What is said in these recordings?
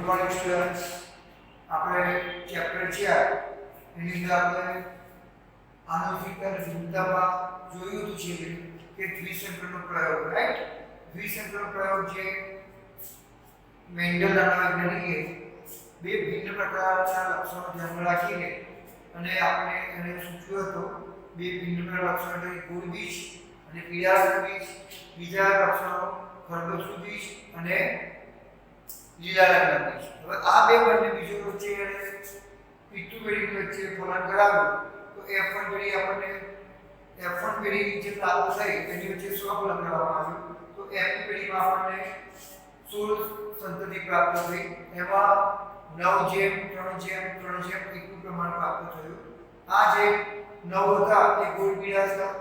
Good morning students. આપણે chapter 4 એની અંદર આપણે આનુવંશિક અને વિવિધતામાં જોયું હતું કે દ્વિસંકરણનો પ્રયોગ, રાઈટ? દ્વિસંકરણનો પ્રયોગ જે મેન્ડલ નામના વૈજ્ઞાનિકે બે ભિન્ન પ્રકારના લક્ષણો ધ્યાનમાં રાખીને અને આપણે એને સૂચવ્યું હતું બે ભિન્ન પ્રકારના લક્ષણો એટલે ગોળ બીજ અને પીળા બીજ, બીજા લક્ષણો ખરબચડું બીજ અને લીલા રંગના બીજ. હવે આ બે બંને બીજો વચ્ચે પીટુ પેઢી વચ્ચે ફલન કરાવ્યું તો F1 પેઢી આપણને F1 પેઢી જે પ્રાપ્ત થઈ એની વચ્ચે સ્વફલન કરવામાં આવ્યું તો F2 પેઢીમાં આપણને 16 સંતતિ પ્રાપ્ત થઈ. એમાં 9:3:3:1 પ્રમાણ પ્રાપ્ત થયું. આ જે 9 હતા એ ગોળ પીળા હતા,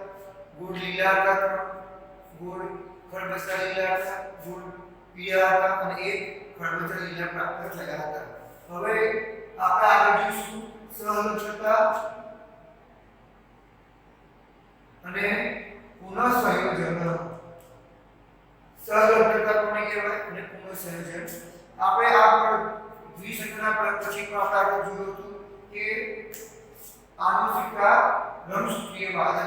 ગોળ લીલા હતા, ગોળ ખરબચડા લીલા હતા, ગોળ પીળા હતા અને એક ખરબચડા લીલા પ્રાપ્ત થયા હતા. હવે આપણે આગળ જોઈશું સહલક્ષણતા અને પુનઃસંયોજન. સહલક્ષણતા કોને કહેવાય અને પુનઃસંયોજન આપણે આ દ્વિસંકરણના પ્રયોગ પછી પણ આપણે આગળ જોયું હતું કે આનુવંશિકતા રંગસૂત્રીયવાદ.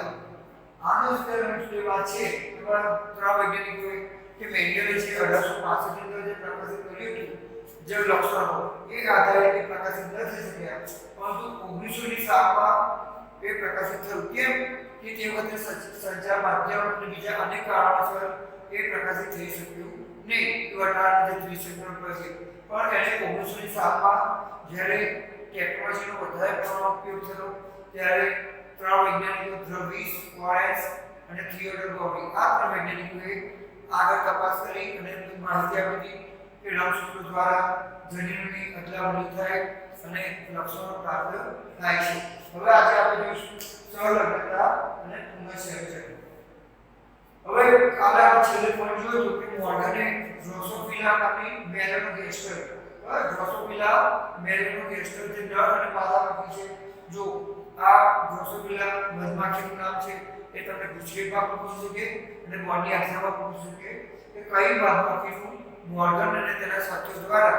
આનુવંશિકતા રંગસૂત્રીયવાદ છે એમાં ત્રણ વૈજ્ઞાનિકોએ કે મેન્ડલે જે 1865 ની અંદર જે પ્રકાશિત કર્યું હતું જે લક્ષણો એ આધારે તે પ્રકાશિત ન થઈ શક્યા, પરંતુ 1907માં એ પ્રકાશિત થયું. કેમ કે તે વખતે સંચાર માધ્યમ અને બીજા અનેક કારણોસર એ પ્રકાશિત થઈ શક્યું નહીં. વટાળાના જે દ્વિસંકરણ પ્રયોગ પણ એને 1907માં જ્યારે ટેકનોલોજીનો વધારે પ્રમાણમાં ઉપયોગ થયો ત્યારે ત્રણ વૈજ્ઞાનિકો દ્રવિસ, વોરેસ અને થિયોડોર ગૌરી આ ત્રણ વૈજ્ઞાનિકોએ આગળ તપાસ કરી અને માહિતી આપી કે રંગસૂત્રો દ્વારા જનીનોની અદલાબદલી થાય અને લક્ષણો પ્રાપ્ત થાય છે. હવે આજે આપણે જોઈશું સહલગ્નતા અને પુનઃસંયોજન. હવે કાલે આપણે છેલ્લે પોઈન્ટ જોયું કે મોર્ગને ડ્રોસોફિલા નામની મેલેનોગેસ્ટર, ડ્રોસોફિલા મેલેનોગેસ્ટર જે નર અને માદા માખી છે. જો આ ડ્રોસોફિલા મધમાખીનું નામ છે એ તમને ગુજકેટમાં પૂછી શકે અને બોર્ડની એક્ઝામમાં પૂછી શકે કે કઈ મધમાખીનું મોર્ગન અને તેના સાથીઓ દ્વારા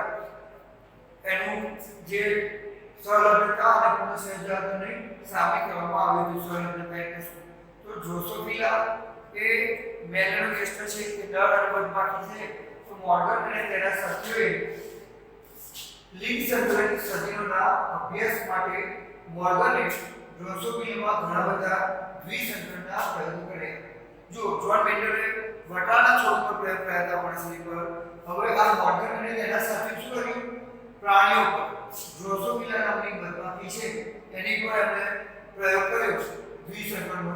એનું જે સહલગ્નતા અને પુનઃસંયોજનને સાબિત કરવામાં આવ્યું હતું. સહલગ્નતા એટલે શું? તો ડ્રોસોફિલા એ મેલેનોગેસ્ટર છે કે નર અને મધમાખી છે. તો મોર્ગન અને તેના સાથીઓએ લિંગ સંકલિત સજીવોના અભ્યાસ માટે મોર્ગને ડ્રોસોફિલામાં ઘણા બધા દ્વિસંકરણના પ્રયોગો કર્યા. જો જ્હોન મેન્ડલે વટાળાના છોડ પર પ્રયોગ કર્યા હતા માણસની પર. હવે આ મોર્ગન અને તેના સાથે શું કર્યું? પ્રાણીઓ પર, ડ્રોસોફિલા નામની મધમાખી છે એની પર એમણે પ્રયોગ કર્યો દ્વિસંકરણનો.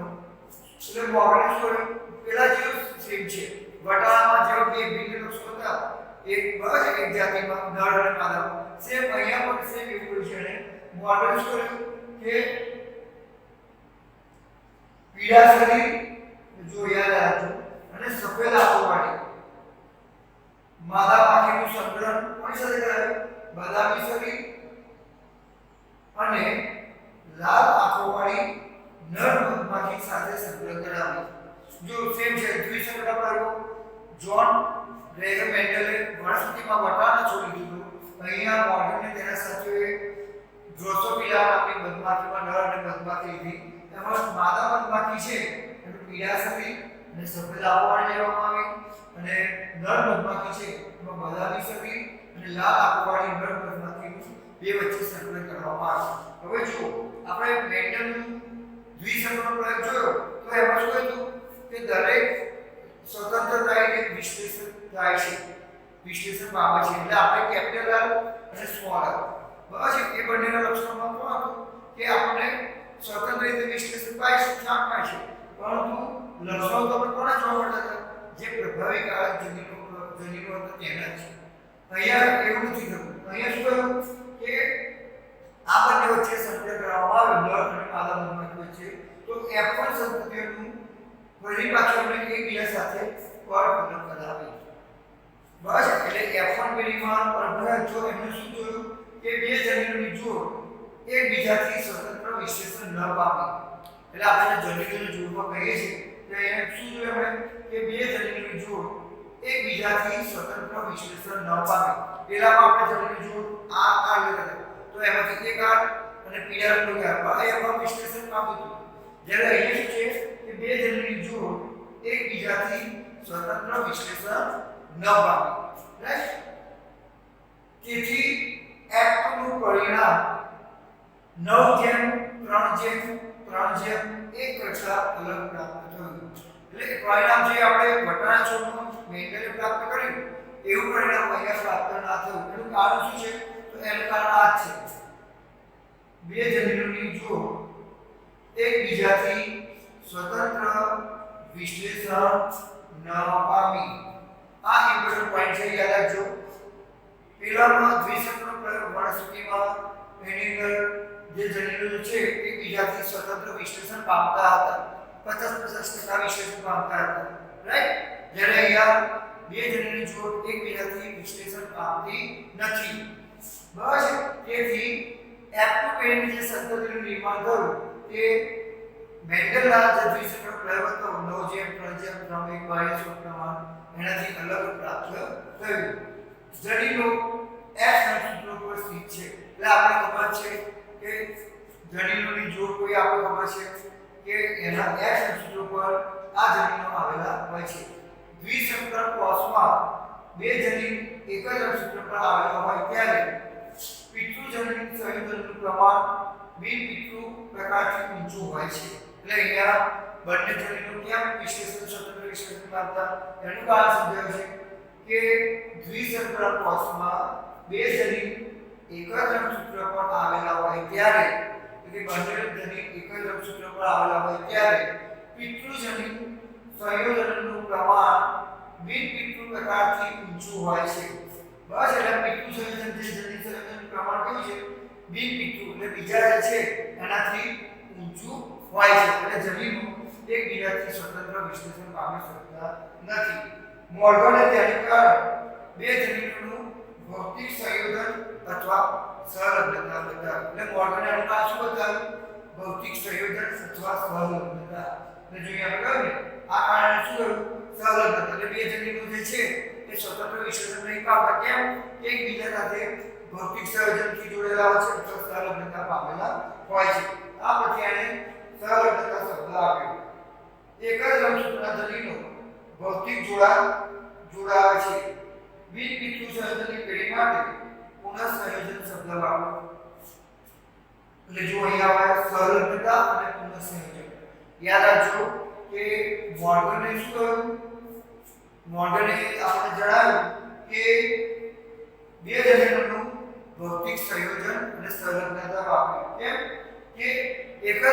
એટલે મોર્ગને શું કર્યું? પેલા જેવું સેમ છે, વટાળામાં જેવા બે ભિન્ન લક્ષણો હતા એક બસ એક જાતિમાં નર અને માદામાં સેમ અહીંયા પણ સેમ એવું છે. અને મોર્ગને શું કર્યું કે પીળા શરીર જો યાદ રાખજો અને સફેદ આંખોવાળી માદા માખીનું સંકલન કોની સાથે કરાયું? બદામી શરીર અને લાલ આંખોવાળી નર મધમાખી સાથે સંકલન કરાવ્યું. જો સેમ છે દ્વિસંકરણ પ્રયોગ. જ્હોન ગ્રેગર મેન્ડલે વનસ્પતિમાં વટાળા છોડી દીધું. અહીંયા મોર્ગને તેના સાથીઓએ ડ્રોસોફિલા નામની મધમાખીમાં નર અને મધમાખી લીધી. એમાં માદા મધમાખી છે એનું પીળા શરીર અને સફેદ આંખોવાળી લેવામાં આવી અને નર મધમાખી છે એમાં બદામી શરીર અને લાલ આંખોવાળી નર મધમાખીનું બે વચ્ચે સંકલન કરવામાં આવ્યું. હવે જો આપણે મેન્ડલનું દ્વિસંકરણ પ્રયોગ જોયો તો એમાં શું હતું કે દરેક સ્વતંત્રતાએ વિશ્લેષણ થાય છે, વિશ્લેષણ પામે છે. એટલે આપણે કેપિટલ આર અને સ્મોલ આર બસ એ બંનેના લક્ષણોમાં શું હતું કે આપણે સ્વતંત્ર રીતે વિશ્લેષણ પાય છે, છે પરંતુ લક્ષણો તો આપણે કોના જોવા મળતા હતા? જે પ્રભાવીકારક જનીનો હતા તેના છે. અહીંયા એવું નથી થતું. અહીંયા શું થયું કે આ બંને વચ્ચે સંકલન કરવામાં આવે નર અને માદા મધમાખી વચ્ચે. તો F1 સંતતિઓનું ફરી પાછું આપણે એકબીજા સાથે પરફલન કરાવી. બસ એટલે F1 પેઢીમાં પરફલન જો એમને શું જોયું કે બે જનીનોની જોડ એકબીજાથી સ્વતંત્ર વિશ્લેષણ ન પામી. એટલે આપણે જનીનોની જોડમાં કહીએ છીએ કે એને શું જોયું આપણે કે બે જનીનોની જોડ એક એકબીજાથી સ્વતંત્ર વિશ્લેષણ ન પામે. પેલામાં આપણે જમીન જોડ આ લેતા તો એમાંથી એક આર અને પીળા રંગનો આર એમાં વિશ્લેષણ પામ્યું હતું. જ્યારે અહીંયા શું છે કે બે જમીન જોડ એકબીજાથી સ્વતંત્ર વિશ્લેષણ ન પામે. રાઈટ? તેથી F2 નું પરિણામ 9:3:3:1 કરતા અલગ પ્રાપ્ત થયું. એટલે પરિણામ જે આપણે વટાણા છોડનું મેન્ડલે પ્રાપ્ત કર્યું એવું પરિણામ અહીંયા પ્રાપ્ત ના થયું. એનું કારણ શું છે? તો એનું કારણ આ જ છે. બે જમીનોની જોડ એકબીજાથી સ્વતંત્ર વિશ્લેષણ ન પામી. આ ઇમ્પોર્ટન્ટ પોઈન્ટ છે, યાદ રાખજો. પેલામાં દ્વિસંકલન પ્રયોગ વનસ્પતિમાં એની અંદર જે જનીનો છે એકબીજાથી સ્વતંત્ર વિશ્લેષણ પામતા હતા. 50% વિશ્લેષણ પામતા હતા. રાઈટ? જ્યારે અહીંયા બે જનીનની જોડ એકબીજાથી વિશ્લેષણ પામતી નથી. બસ તેથી F2 પેઢીની જે સંતતિનું નિર્માણ થયું તે મેન્ડલના જે દ્વિસંકલન પ્રયોગ હતો 9:3:3:1 બાહ્ય પ્રમાણ એનાથી અલગ પ્રાપ્ત થયું. જનીનો F સૂત્રો પર સ્થિત છે. એટલે આપણે ખબર છે કે જનીનોની જોડ કોઈ આપણે ખબર છે કે એના X સૂત્રો પર આ જનીનો આવેલા હોય છે. દ્વિસંકલન કોષમાં બે જનીન એક જ સૂત્ર પર આવેલા હોય ત્યારે પિતૃ જનીન સંયોજનનું પ્રમાણ બિન પિતૃ પ્રકારથી ઊંચું હોય છે. એટલે અહીંયા બંને જનીનો કેમ વિશ્લેષણ સ્વતંત્ર વિશ્લેષણ પામતા એનું કારણ સમજાયું છે કે દ્વિસંકલન કોષમાં બે જનીન એક જ રંગસૂત્ર પર આવેલા હોય ત્યારે એટલે બંને જનીન એક જ રંગસૂત્ર પર આવેલા હોય ત્યારે પિતૃ જનીન સંયોજનનું પ્રમાણ બિન પિતૃ પ્રકારથી ઊંચું હોય છે. બસ એટલે પિતૃ સંયોજન જે જનીન સંયોજનનું પ્રમાણ કેવું છે? બિન પિતૃ એટલે બીજા જે છે એનાથી ઊંચું હોય છે. એટલે જનીનો એકબીજાથી સ્વતંત્ર વિશ્લેષણ પામી શકતા નથી. મોર્ગને તેનું કારણ બે જનીનોનું ભૌતિક સંયોજન અથવા સહલગ્નતા બતાવ્યું. એટલે મોર્ગને એનું કારણ શું બતાવ્યું? ભૌતિક સંયોજન અથવા સહલગ્નતા. એટલે જોઈએ આપણે કહ્યું ને આ કારણે શું થયું? સહલગ્નતા. એટલે બે જનીનો જે છે એ સ્વતંત્ર વિશ્લેષણ નહીં પામતા. કેમ? એકબીજા સાથે ભૌતિક સંયોજનથી જોડેલા હોય છે અથવા સહલગ્નતા પામેલા હોય છે. આ પછી એને સહલગ્નતા શબ્દ આપ્યો. એક જ રંગસૂત્રના જનીનો ભૌતિક જોડાવે છે. બિન પિતૃ સંયોજનની પેઢી માટે પુનઃસંયોજન શબ્દ વાપરો. એટલે જો અહીંયા આવે સહલગ્નતા અને પુનઃસંયોજન. યાદ રાખજો કે મોર્ગને શું કહ્યું? મોર્ગને આપણે જણાવ્યું કે બે જનીનોનું ભૌતિક સંયોજન અને સહલગ્નતા વાપરી. કેમ? કે એક જ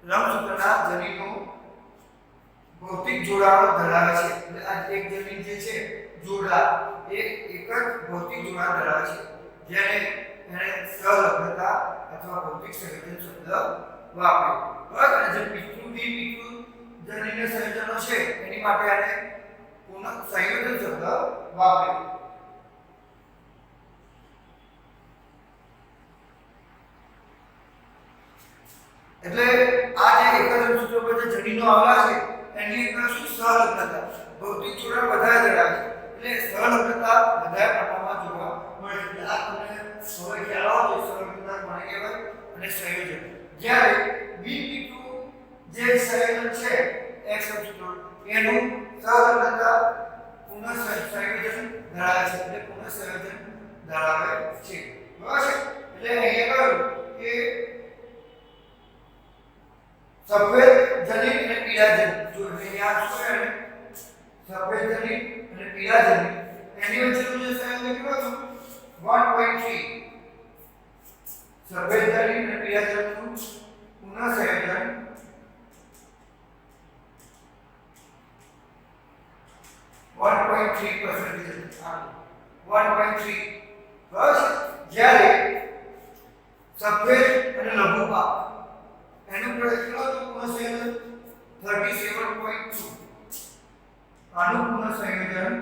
રંગસૂત્રના જનીનો ભૌતિક જોડાણો ધરાવે છે. એટલે આ એક જમીન જે છે જોડા એક જ ભૌતિક જોડાણ ધરાવે છે જેને એને સહલગ્નતા અથવા ભૌતિક સંયોજન શબ્દ વાપર્યો. બરાબર? અને જે પિતૃ બિન પિતૃ જનીન સંયોજનો છે એની માટે એને પુનઃસંયોજન શબ્દ વાપર્યો. એટલે આ જે એક જ સૂત્ર પર જે જનીનો આવેલા છે એની અંદર શું સહલગ્નતા ભૌતિક જોડાણ વધારે ધરાવે છે. એટલે સહલગ્નતા વધારે પ્રમાણમાં જોવા મળે છે. આ તમને હવે ખ્યાલ આવે છે સહલગ્નતા કોને કહેવાય અને સંયોજન. જ્યારે બિન પિતૃ જે સંયોજન છે એક સૂત્ર એનું સહલગ્નતા પુનઃસંયોજન ધરાવે છે. એટલે પુનઃસંયોજન ધરાવે છે. બરાબર? એટલે અહીંયા કહ્યું કે સફેદ જનીન અને પીળા જનીન જો અહીંયા શું છે સફેદ જનીન અને પીળા જનીન એની વચ્ચેનું જે સંયોજન કેટલું હતું 1.3. સફેદ જનીન અને પીળા જનીનનું પુનઃસંયોજન 1.3% આ 1.3. બસ જ્યારે સફેદ અને લઘુ પાક એનું કેટલું હતું પુનઃસંયોજન 37.2. આનું પુનઃસંયોજન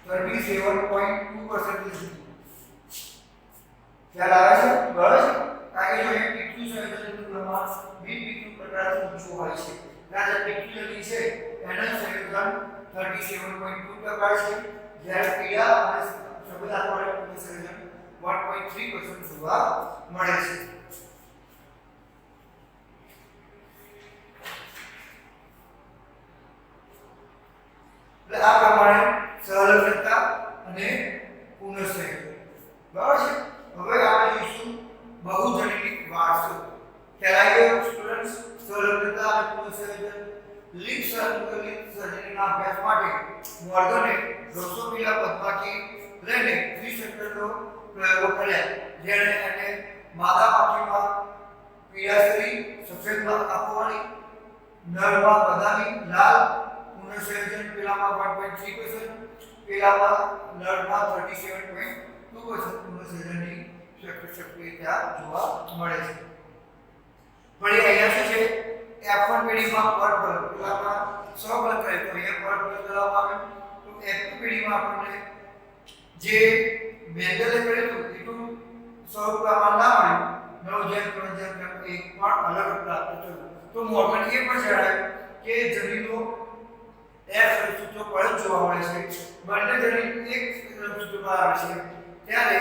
37.2% ખ્યાલ આવે છે? બસ કારણ કે જો એક પિતૃ સંયોજનનું પ્રમાણ બિન પિતૃ પ્રકારથી ઊંચું હોય છે. જ્યારે પિત્યુટરી છે એનું સંયોજન 37.2% છે, જ્યારે પીળા અને સફેદ આંતરડાનું સંયોજન 1.3% જોવા મળે છે. એટલે આ પ્રમાણે સહલગ્નતા અને પુનઃસંયોજન. બરાબર છે. હવે આપણે જોઈશું બહુજનીક વારસો. ખ્યાલ આવી ગયો સ્ટુડન્ટ્સ? સહલગ્નતા અને પુનઃસંયોજન લિંગ સંકલિત સર્જનીના અભ્યાસ માટે મોર્ગને ડ્રોસોફિલા પદ્માથી લઈને દ્વિસંકરણનો પ્રયોગો કર્યા, જેણે એને માદા પાખીમાં પીળાશરી, સફેદમાં કાપોવાળી, નરમાં બદામી લાલ, પુનઃસંયોજન પેલામાં 1.3%, પેલામાં નરમાં 37.2% પુનઃસંયોજનની શક્યતા જોવા મળે છે. પણ અહીંયા શું છે? F1 પેઢીમાં પરફલન, પેલામાં સહફલન કરે તો અહીંયા પરફલન કરવામાં આવે. તો F2 પેઢીમાં આપણને જે મેન્ડલે કરેલું એટલું સ્વરૂપમાં ના મળ્યું, 9:3:1 પણ અલગ પ્રાપ્ત થયું. તો મોર્ગન એ પણ જણાવ્યું કે જનીનો F રંગસૂત્રો પર જ જોવા મળે છે. બંને જનીન એક રંગસૂત્રમાં આવે છે, ત્યારે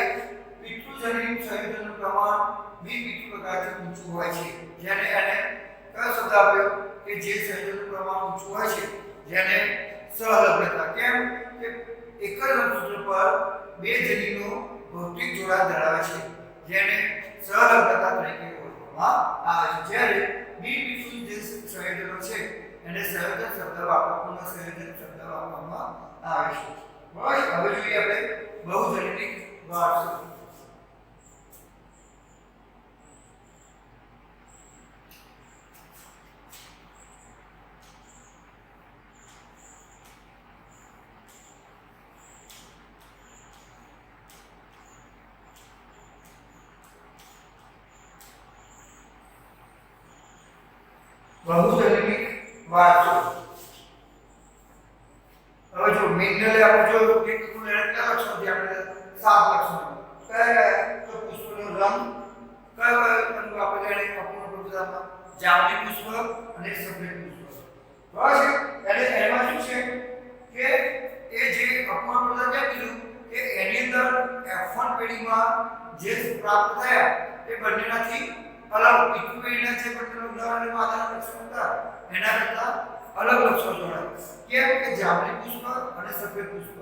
પિતૃજનીન સંયોજનનું પ્રમાણ બિનપિતૃ પ્રકારથી ઊંચું હોય છે, જેને એને કયો શબ્દ આપ્યો કે જે સંયોજનનું પ્રમાણ ઊંચું હોય છે, જેને સહલગ્નતા. કેમ કે એક જ રંગસૂત્ર પર બે જનીનો ભૌતિક જોડાણ ધરાવે છે, જેને સહલગ્નતા તરીકે ઓળખવામાં આવે છે. જ્યારે બિનપિતૃ જે સંયોજનો છે એને સંયોજન શબ્દ વાપરવામાં, સંયોજન શબ્દ વાપરવામાં આવે છે. બરાબર. હવે જોઈએ આપણે બહુજનીક વારસો. બહુજનીક વારસો. હવે જો મેન્ડલે આપણે જોયું કે કુલ કેટલા લક્ષણો છે? આપણે 7 લક્ષણો. કયા? તો પુષ્પનો રંગ કયો રંગ આપણે એને અપૂર્ણ પ્રભુતામાં જાંબલી પુષ્પ અને સફેદ પુષ્પ. બરાબર છે. એટલે એમાં શું છે કે એ જે અપૂર્ણ પ્રભુતા કેમ કીધું કે એની અંદર F1 પેઢીમાં જે પ્રાપ્ત થયા એ બંનેનાથી અલગ પિતૃ પેઢીના જે બંને ઉદાહરણ અને માદાના લક્ષણો હતા એના કરતા અલગ લક્ષણો જોડાયા. કેમ કે જાંબલી પુષ્પ અને સફેદ પુષ્પ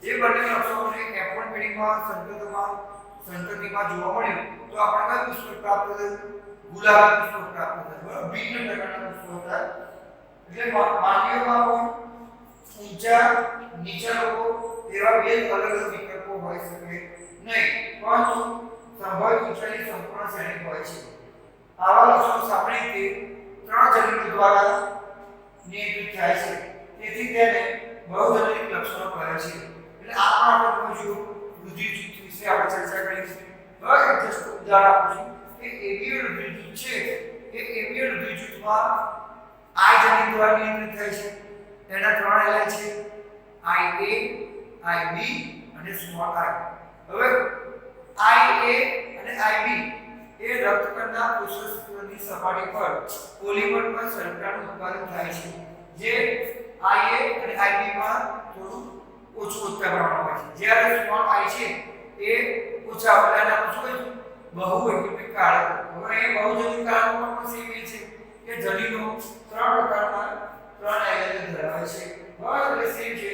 એ બંને લક્ષણોને F1 પેઢીમાં સંતતિમાં જોવા મળ્યું, તો આપણે કયું પુષ્પ પ્રાપ્ત થયું? ગુલાબી પુષ્પ પ્રાપ્ત થયું. બરાબર. ભિન્ન પ્રકારના પુષ્પો હતા. એટલે માનવીઓમાં પણ ઊંચા નીચા લોકો એવા બે અલગ અલગ વિકલ્પો હોઈ શકે નહીં, પરંતુ સંભવિત ઊંચાઈની સંપૂર્ણ શ્રેણી હોય છે. આવા લક્ષણો સામાન્ય રીતે 3 જનીનો દ્વારા નિયંત્રિત થાય છે, તેથી તેને બહુજનીક લક્ષણો કહે છે. એટલે આ પણ આપણે જોયું વૃદ્ધિ જૂથ વિશે આપણે ચર્ચા કરી છે. હવે જસ્ટ ઉદાહરણ આપું કે એબીય વૃદ્ધિ જૂથ છે, એ એબીય વૃદ્ધિ જૂથમાં I જનીન દ્વારા નિયંત્રિત થાય છે. એના 3 એલાય છે, IA, IB અને સ્મોલ I. હવે IA અને IB એ રક્તકણના કોષસ્તરની સપાટી પર પોલિમર પર શર્કરાનું ઉત્પાદન થાય છે, જે IA અને IB માં થોડું ઓછું ઉત્પાદન હોય છે. જ્યારે સ્મોલ I છે એ ઓછા ઉત્પાદન શું હોય બહુવૈકલ્પિક કારક. હવે એ બહુજનીક કારકોમાં પણ સેમ છે કે જનીનો 3 પ્રકારના 3 એલાય ધરાવે છે. બરાબર. એટલે સેમ છે.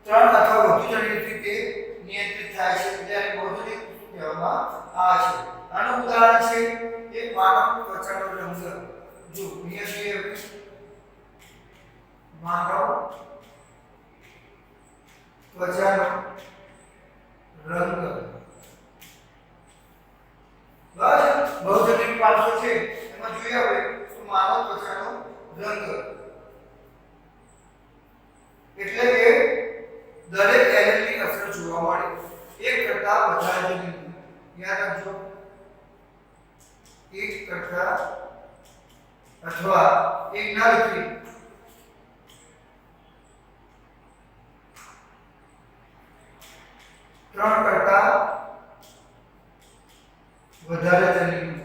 3 અથવા વધુ જનીનથી તે નિયંત્રિત થાય છે, ત્યારે બહુજનીક કહેવામાં આવે છે. આનું ઉદાહરણ છે એક માનવ ત્વચાનો રંગ. જો અહીંયા છે માનવ ત્વચાનો રંગ. બસ બહુજનીક વારસો છે એમાં જોઈએ આપણે તો માનવ ત્વચાનો રંગ એટલે કે દરેક એલેલની અસર જોવા મળે. એક કરતા વધારે જનીન. યાદ રાખજો, એક કરતા અથવા એક ના વિપરીત ત્રણ કરતા વધારે જનીનો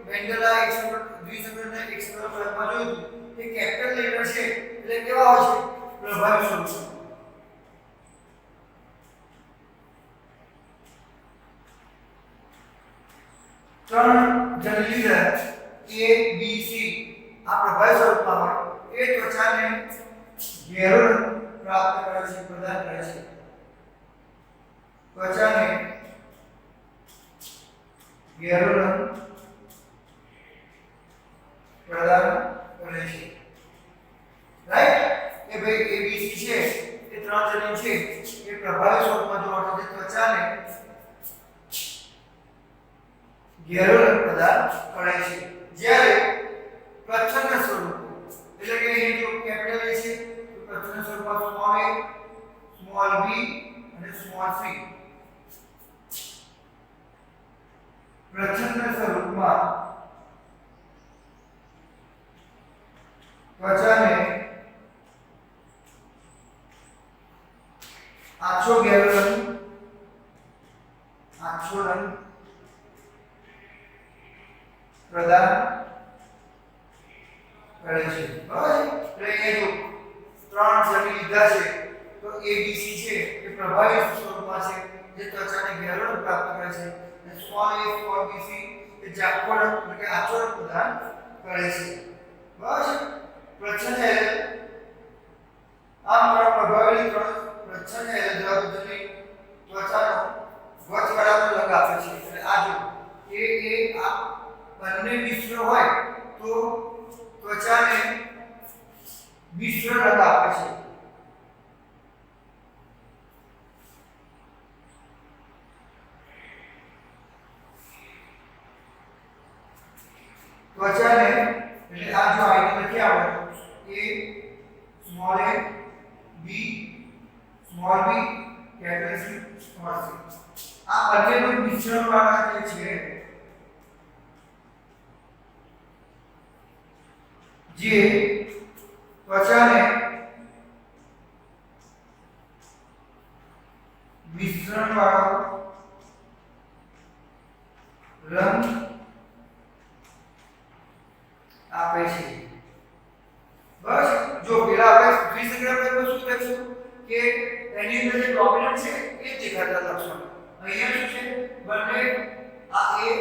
મેન્ડેલા દ્વિસંકરણના એક્સપેરિમેન્ટ પ્રયોગમાં જોયું કે કેપિટલ લેટર છે એટલે કેવા હોય છે પ્રભાવી સ્વરૂપ. ત્રણ general leader A B C આ પ્રભાવી સ્વરૂપમાં હોય એ ત્વચાને ઘેરો રંગ પ્રાપ્ત કરે છે, પ્રદાન કરે છે. ત્વચાને ઘેરો રંગ પ્રદાન કરે છે. રાઈટ? કે ભાઈ ABC છે એ ત્રણ જનીન છે એ પ્રભાવી સ્વરૂપમાં જોવા મળે છે, ત્વચાને ઘેરો રંગ પ્રદાન કરે છે. જ્યારે પ્રચ્છન્ન સ્વરૂપ એટલે કે અહીં જો કેપિટલ A છે તો પ્રચ્છન્ન સ્વરૂપમાં સ્મોલ a, સ્મોલ b અને સ્મોલ c. પ્રચ્છન્ન સ્વરૂપમાં ત્વચાને આછો ઘેરો રંગ પ્રદાન કરે છે. બરાબર? એટલે અહીંયા જો ત્રણ જમીન લીધા છે તો ABC છે એ પ્રભાવી સ્વરૂપમાં છે જે ત્વચાને ઘેરો રંગ પ્રાપ્ત કરે છે, અને small a, small b, c એ ઝાંખો રંગ એટલે કે આછો રંગ પ્રદાન કરે છે. બરાબર? પ્રચ્છન્ન આમ પ્રભાવી ત્રણ પ્રચ્છન્ન ધરાવતું જમીન ત્વચાનો વચગાળાનો રંગ આપે છે. એટલે આ જો એ આ બંને મિશ્ર હોય તો ત્વચાને મિશ્ર રંગ આપે છે. ત્વચાને એટલે આ જો આઈટમ લખી આવે A small a b small b capital C small c આ બંનેનું મિશ્રણ વાળા જે છે જે ત્વચાને મિશ્રણ વાળો રંગ આપે છે. બસ જો પેલા આપણે દ્વિસંકરણ પ્રયોગમાં શું લખ્યું કે એની અંદર જે ડોમિનન્ટ છે એ દેખાતા લક્ષણ. અહીંયા શું છે બંને આ a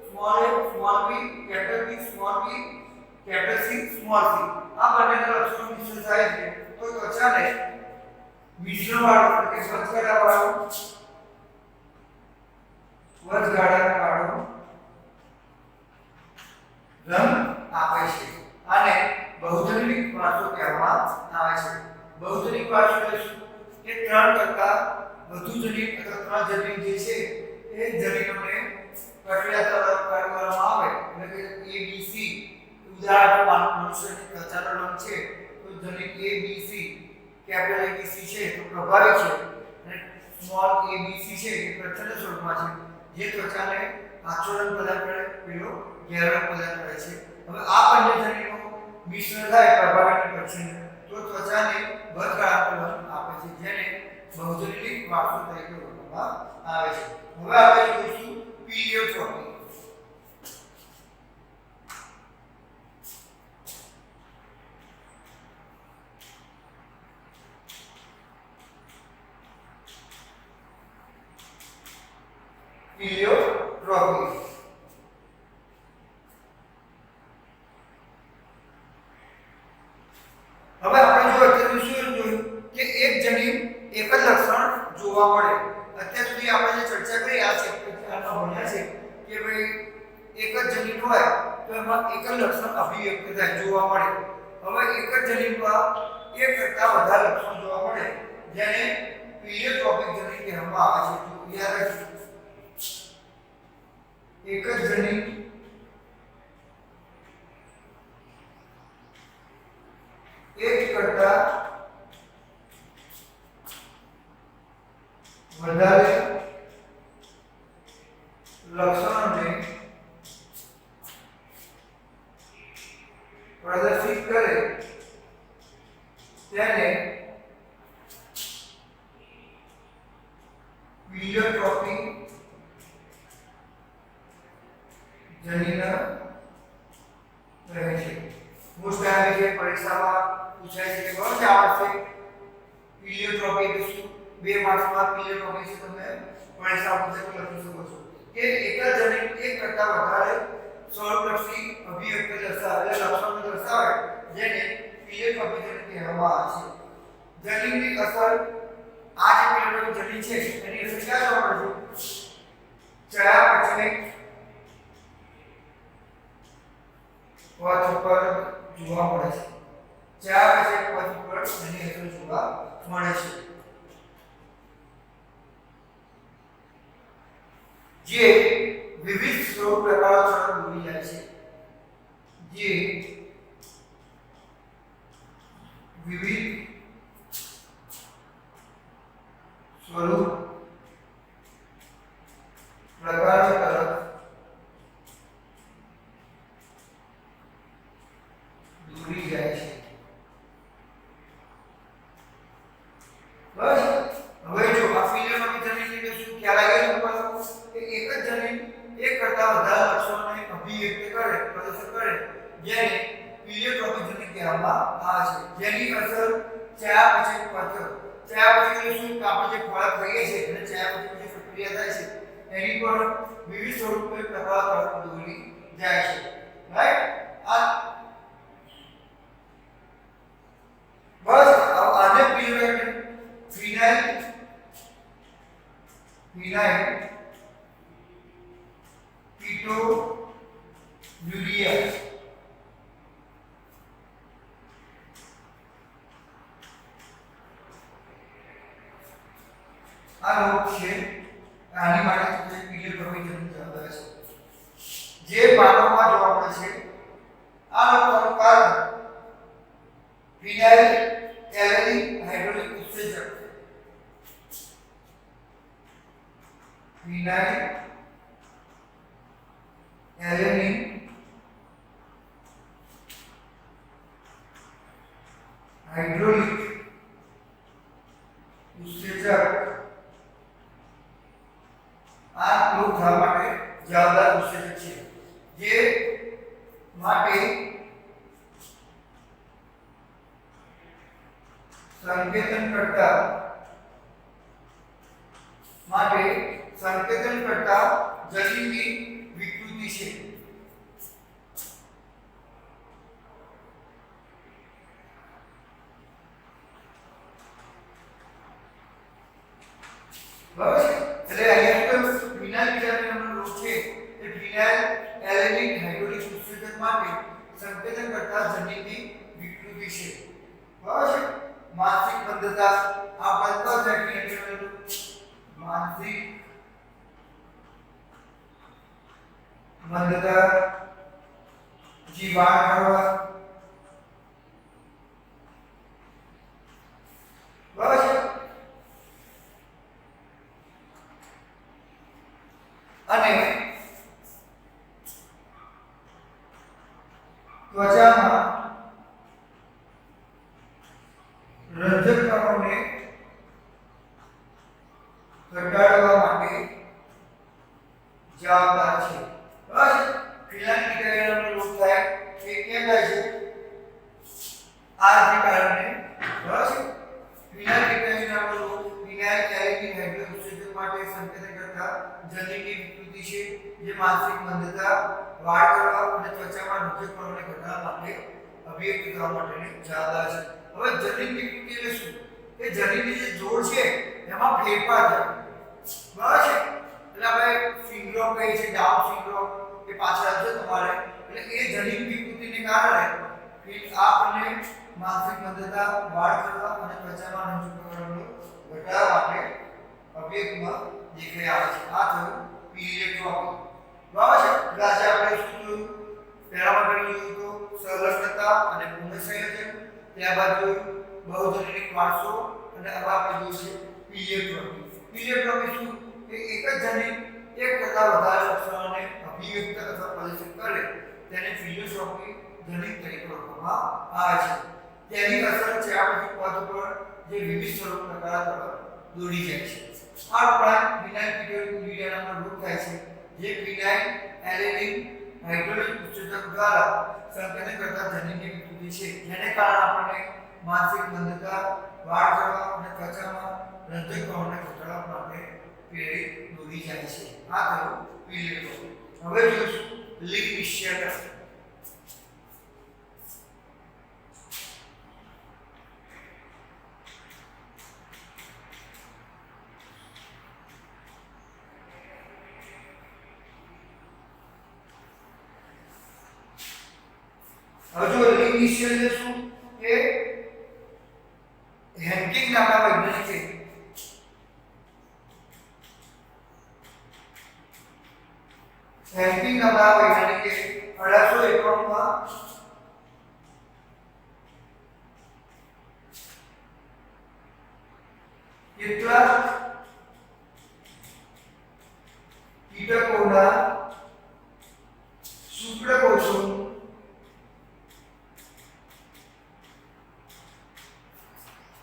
small a small b capital B small b capital C small c આ બંનેના લક્ષણો મિશ્ર થાય છે તો ત્વચાને મિશ્રણ વાળો એટલે કે વચગાળા વાળો રંગ આપે છે. આને બહુજનિક વારસો કહેવામાં આવે છે. બહુજનિક વારસો એટલે શું કે ત્રણ કરતા વધુ જનીન અથવા ત્રણ જનીન જે છે એ જનીનોને પ્રક્રિયા કરવામાં આવે એટલે કે A B C ઉદાહરણ મનુષ્યની ત્વચાનો રંગ છે તો જનીન A B C capital A B C છે તો પ્રભાવી છે અને સ્મોલ a b c છે એ પ્રચ્છન્ન સ્વરૂપમાં છે જે ત્વચાને આછો રંગ પ્રદાન કરે પેલો ઘેરો રંગ પ્રદાન કરે છે. હવે આ બંને જનીનો મિશ્રણ થાય પ્રભાવી પ્રચ્છન્ન તો ત્વચાને બદગાળાનો રંગ આપે છે જેને બહુજનિક વારસો તરીકે ઓળખવામાં આવે છે. હવે આપણે જોઈશું પીલિયોટ્રોપી. પીલિયોટ્રોપી હવે આપણે જો અત્યારે શું જોયું કે એક જનીન એક જ લક્ષણ જોવા મળે. અત્યાર સુધી આપણે જે ચર્ચા કરી આ ચેપ્ટરમાં ભણ્યા છે કે ભાઈ એક જ જનીન હોય તો એમાં એક જ લક્ષણ અભિવ્યક્ત થાય જોવા મળે. હવે એક જ જનીનમાં એક કરતા વધારે લક્ષણ જોવા મળે જેને પીલિયોટ્રોપિક જનીન કહેવામાં આવે છે. તો યાદ રાખજો એક જ જનીન એક કરતા વધારે લક્ષણોને પ્રદર્શિત કરે તેને પીલિયોટ્રોપિક જનીન રહે છે. મોસ્ટ ટાઈમ જે પરીક્ષામાં પૂછાય છે કે બરાબર છે આ વર્ષે પ્લિયોટ્રોપી એટલે શું? 2 માર્ક્સમાં પ્લિયોટ્રોપી છે તમે પરીક્ષામાં પૂછે તો લખી શકો છો કે એક જ જનીન એક કરતા વધારે સ્વરૂપલક્ષી અભિવ્યક્તિ દર્શાવે લક્ષણો દર્શાવે જેને પ્લિયોટ્રોપી જનીન કહેવામાં આવે છે. જનીનની અસર આ જે પ્લિયોટ્રોપી જનીન છે એની અસર ક્યાં જોવા મળે છે? ચયાપચય પથ પર જોવા મળે છે. ચયાપચય પથ પર એની અસર જોવા મળે છે. જે વિવિધ સ્વરૂપ પ્રકારો તરફ દોરી જાય છે. જે વિવિધ સ્વરૂપ પ્રકારો તરફ દોરી જાય છે. બસ હવે જો આ ફિલિયોટ્રોપી જનીન એટલે શું ખ્યાલ આવી ગયો કે એક જ જનીન એક કરતા વધારે લક્ષણોને અભિવ્યક્ત કરે પ્રદર્શિત કરે જેને ફિલિયોટ્રોપી જનીન કહેવામાં આવે છે. જેની અસર ચયાપચય પથ ચયાપચય એટલે શું? આપણે જે ખોરાક ખાઈએ છીએ અને ચયાપચયની જે પ્રક્રિયા થાય છે એની પર વિવિધ સ્વરૂપે પ્રકાર તરફ દોરી જાય છે. રાઈટ? આ બસ આને ફિનાઇલ કીટોન્યુરિયા આ રોગ છે. આની માટે પ્લિયોટ્રોપી જનીન જવાબદાર છે જે માનવમાં જોવા મળે છે. આ રોગનું કારણ ફિનાઇલ એલેનિન હાઇડ્રોલિક ઉત્સેચક ફિનાઇલ એલેનિન હાઇડ્રોલિક ઉત્સેચક આ રોગ થવા માટે જવાબદાર ઉત્સેચક છે. જે માટે સંકેતન કરતા જનીનની વિકૃતિ છે. બરાબર છે? એટલે અહીંયા તો ફિનાઇલ બીજાનો રોગ છે એ ફિનાઇલ એલેનિન હાઇડ્રોલિક ઉત્સેચક માટે સંકેતન કરતા જનીનની વિકૃતિ છે. બરાબર છે? માનસિક મંદતા આ બધા જનીન માનસિક મંદતા જીવાણ કરવા બસ અને ત્વચામાં રંજક કણોને ઘટાડવા માટે જવાબદાર છે. બસ ફિનાઇલ કીટોન્યુરિયાનો રોગ થાય એ કેમ થાય છે? આ જ કારણે બસ ફિનાઇલ કીટોન્યુરિયાનો રોગ ફિનાઇલ એલેનિન હાઇડ્રોલિક ઉત્સેચક માટે સંકેતન કરતા જનીનની વિકૃતિ છે જે માનસિક મંદતા વાળ કરવા અને ત્વચામાં રંજક કણોને ઘટાડવા માટે અભિવ્યક્ત કરવા માટેની જવાબદાર છે. હવે જનીન વિકૃતિ એટલે શું? એ જનીનની જે જોડ છે એમાં ફેરફાર થાય. બરાબર છે? એટલે આપણે સિન્ડ્રોમ કહીએ છીએ, ડાઉન સિન્ડ્રોમ એ પાછળ આવશે તમારે. એટલે એ જનીન વિકૃતિને કારણે આપણને માનસિક મંદતા વાળ કરવા અને ત્વચામાં રંજક કણોને ઘટાડવા માટે અભિવ્યક્તિમાં દેખાઈ આવે છે. આ થયું પ્લિયોટ્રોપી. બરાબર છે? એટલે આજે આપણે શું જોયું? પહેલામાં જોયું તો સંલગ્નતા અને પુનઃ સંયોજન, ત્યારબાદ જોયું બહુજનીનિક વારસો અને હવે આપણે જોયું છે પ્લિયોટ્રોપી. પ્લિયોટ્રોપી શું? કે એક જ જનીન એક કરતા વધારે લક્ષણોને અભિવ્યક્ત અથવા પ્રદર્શિત કરે તેને પ્લિયોટ્રોપી જનીન તરીકે ઓળખવામાં આવે છે. તેની અસર ચયાપચય પથ પર જે વિવિધ સ્વરૂપ પ્રકાર તરફ દોરી જાય છે. આ ઉપરાંત ફિનાઇલ કીટોન્યુરિયા નામનો રોગ થાય છે જે ફિનાઇલ એલેનિન હાઇડ્રોલિક ઉત્સેચક દ્વારા સંકેતન કરતા જનીનની વિકૃતિ છે, જેને કારણે આપણને માનસિક મંદતા, વાળ ઝડવા અને ત્વચામાં રંજક પ્રમાણને ઘટાડવા માટે પ્રેરિત દોરી જાય છે. આ થયું પીલિયો. હવે જોઈશું લિંગ નિશ્ચય. હવે જો લિંગ નિશ્ચય એટલે શું કે હેન્કિંગ નામના વૈજ્ઞાનિકે હેન્કિંગ નામના વૈજ્ઞાનિકે 1891 માં કેટલાક કીટકોના શુક્રકોષો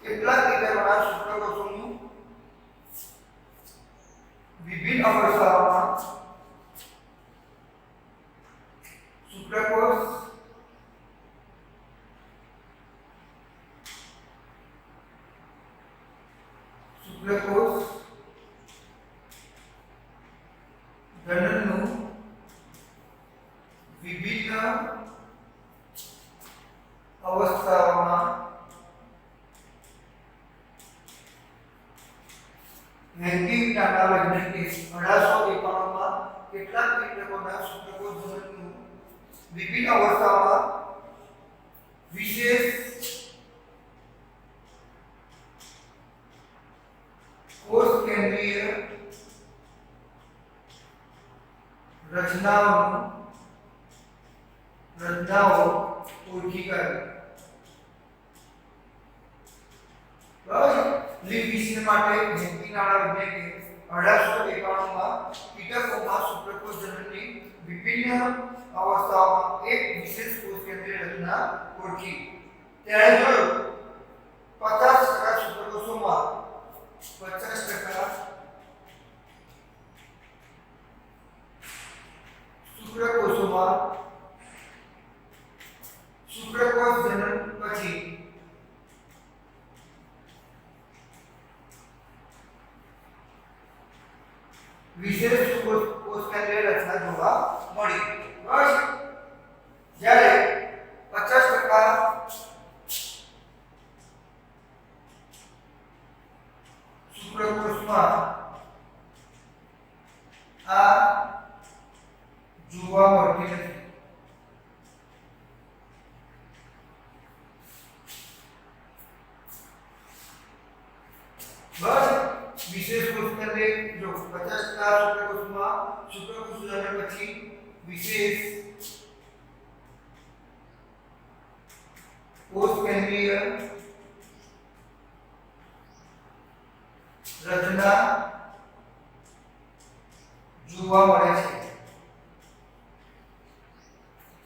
કેટલાક કીટકોના શુક્રકોષોનું વિભિન્ન અવસ્થાઓમાં શુક્રકોષ જનનનું વિભિન્ન અવસ્થાઓમાં હેન્કિંગ નામના વૈજ્ઞાનિકે 1891 માં કેટલાક કીટકોના શુક્રકોષ જનનનું વિભિન્ન અવસ્થાઓમાં વિશેષ કોષ કેન્દ્રીય રચનાઓ ઓળખી કાઢી. બરાબર. લિંગ વિશ્લેષણ માટે હેન્કિંગ નામના વૈજ્ઞાનિકે 1891 માં કીટકોના શુક્રકોષ જનનની વિભિન્ન અવસ્થાઓમાં એક વિશેષ કોષ કેન્દ્રીય રચના ઓળખી. તેણે જોયું 50% શુક્રકોષોમાં 50% શુક્રકોષોમાં શુક્રકોષ જનન પછી વિશેષ કોષ કેન્દ્રીય રચના જોવા મળી. બસ જ્યારે 50% શુક્રકોષમાં આ જોવા મળતી નથી. બસ વિશેષ કોષ કેન્દ્રીય જો 50% શુક્રકોષમાં શુક્રકોષ જનન પછી વિશેષ કોષ કેન્દ્રીય રચના જોવા મળે છે.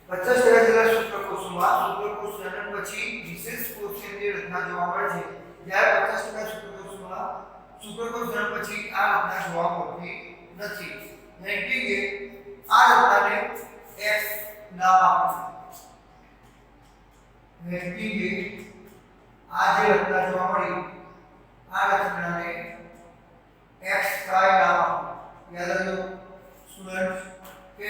50% જેટલા શુક્રકોષોમાં શુક્રકોષ જનન પછી વિશેષ કોષ કેન્દ્રીય રચના જોવા મળે છે, જ્યારે 50% શુક્રકોષોમાં શુક્રકોષ જનન પછી આ રચના જોવા મળતી નથી. હેન્કિંગે આ રચનાને X નામ આપ્યું. હેન્કિંગે આ જે રચના જોવા મળી આ રચનાને X નામ આપ્યું. યાદ રાખજો સ્ટુડન્ટ કે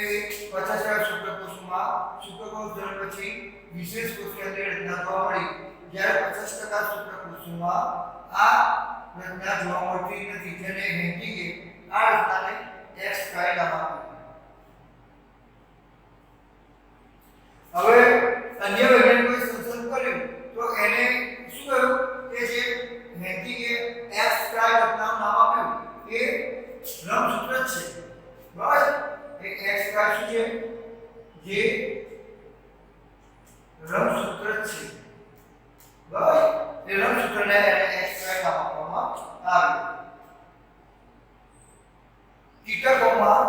50% શુક્રકોષોમાં શુક્રકોષ જનન પછી વિશેષ કોષ કેન્દ્રીય રચના જોવા મળી, જ્યારે 50% શુક્રકોષોમાં આ રચના જોવા મળતી નથી, જેને હેન્કિંગે આ રચનાને X નામ આપ્યું. હવે અન્ય વૈજ્ઞાનિકોએ સંશોધન કર્યું તો એને શું કહ્યું કે જે હેન્કિંગે X રચનાનું નામ આપ્યું એ રંગસૂત્ર છે. બસ એ X શું છે? જે રંગસૂત્ર છે. બસ એ રંગસૂત્રને X નામ આપવામાં આવ્યું. કીટકોમાં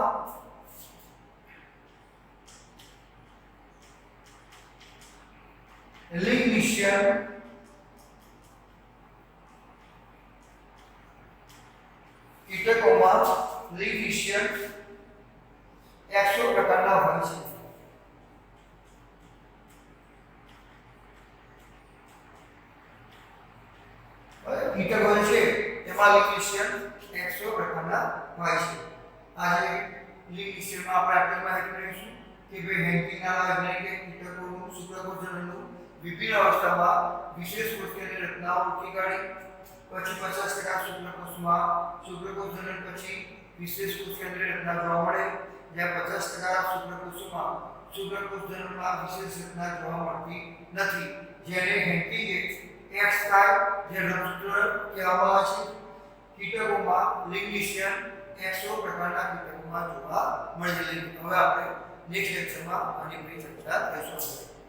લિંગ નિશ્ચયન કીટકોમાં લિંગ નિશ્ચયન 100 પ્રકારના હોય છે. કીટકો છે એમાં લિંગનિષ્યન એક્સો પ્રકારના હોય છે. આજે લિંગનિષ્યનમાં આપણે આટલી માહિતી મેળવીશું કે ભાઈ હેન્કિંગના વૈજ્ઞાનિકે કીટકોનું શુક્રકોષજનનનું વિભિન્ન અવસ્થામાં વિશેષ કોષકેન્દ્રીય રચનાઓ ઓળખી કાઢી. પછી 50% શુક્રકોષજનન પછી વિશેષ કોષકેન્દ્રીય રચના જોવા મળે, જ્યાં 50% શુક્રકોષોમાં શુક્રકોષજનનમાં વિશેષ રચના જોવા મળતી નથી, જેને હેન્કિંગ એક્સ થાય જે રંગસૂત્ર કહેવામાં આવે છે. કીટકોમાં લિંગનિષ્યન એક્સો પ્રકારના કીટકોમાં જોવા મળે છે. હવે આપણે નેક્સ્ટ લેક્ચરમાં આની વિશે ચર્ચા કરીશું.